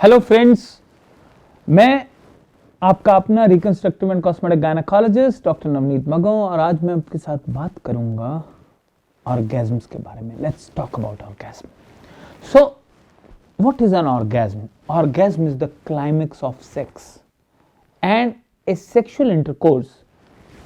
Hello friends, मैं आपका अपना reconstructive and cosmetic gynaecologist doctor Navneet Magon, और आज मैं आपके साथ बात करूंगा ऑर्गेजम्स के बारे में. Let's talk about orgasm. So what is an orgasm? Orgasm is the climax of sex and A sexual intercourse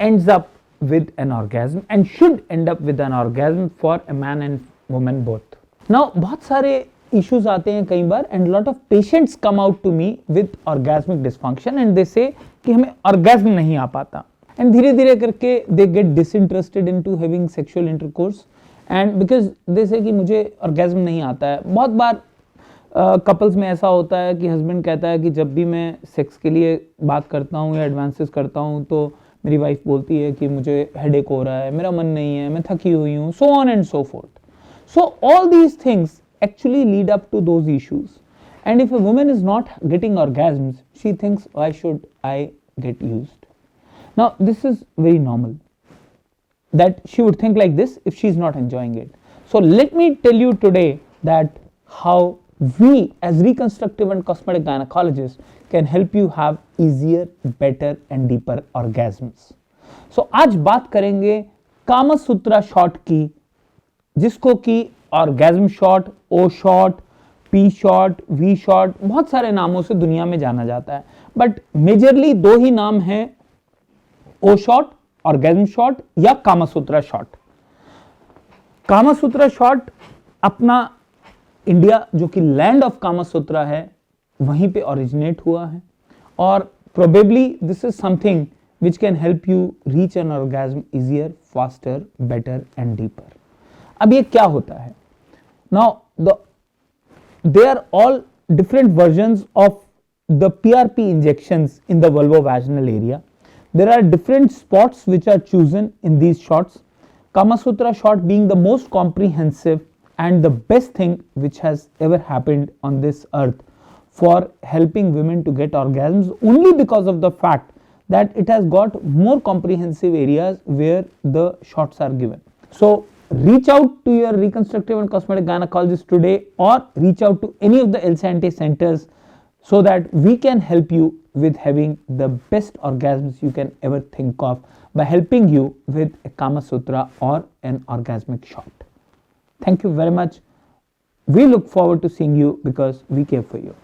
ends up with an orgasm and should end up with an orgasm for a man and woman both. Now बहुत सारे issues आते हैं कई बार, and lot of patients come out to me with orgasmic dysfunction and they say कि हमें orgasm नहीं आ पाता, and धीरे धीरे करके they get disinterested into having sexual intercourse and because they say कि मुझे orgasm नहीं आता है. बहुत बार कपल्स में ऐसा होता है कि हस्बैंड कहता है कि जब भी मैं सेक्स के लिए बात करता हूँ या एडवांसेस करता हूँ तो मेरी वाइफ बोलती है कि मुझे हेडेक हो रहा है, मेरा मन नहीं है, मैं थकी हुई हूँ, so on and so forth. So all these things actually lead up to those issues. And if a woman is not getting orgasms, she thinks, why should I get used? Now this is very normal that she would think like this if she is not enjoying it. So let me tell you today that how we as reconstructive and cosmetic gynecologists can help you have easier, better and deeper orgasms. So आज बात करेंगे कामा सूत्रा shot की, जिसको कि orgasm shot, O shot, P shot, V shot, बहुत सारे नामों से दुनिया में जाना जाता है, बट मेजरली दो ही नाम हैं, ओ शॉट, ऑर्गेज्म शॉट या कामा सूत्रा शॉट. कामा सूत्रा शॉट अपना इंडिया जो कि लैंड ऑफ कामा सूत्रा है वहीं पे ओरिजिनेट हुआ है, और probably this is something which can help you reach an orgasm easier, faster, better and deeper. अब ये क्या होता है? Now they are all different versions of the PRP injections in the vulvovaginal area. There are different spots which are chosen in these shots. Kama Sutra shot being the most comprehensive and the best thing which has ever happened on this earth for helping women to get orgasms, only because of the fact that it has got more comprehensive areas where the shots are given. So reach out to your reconstructive and cosmetic gynecologist today, or reach out to any of the LCNT centers so that we can help you with having the best orgasms you can ever think of by helping you with a Kama Sutra or an orgasmic shot. Thank you very much. We look forward to seeing you because we care for you.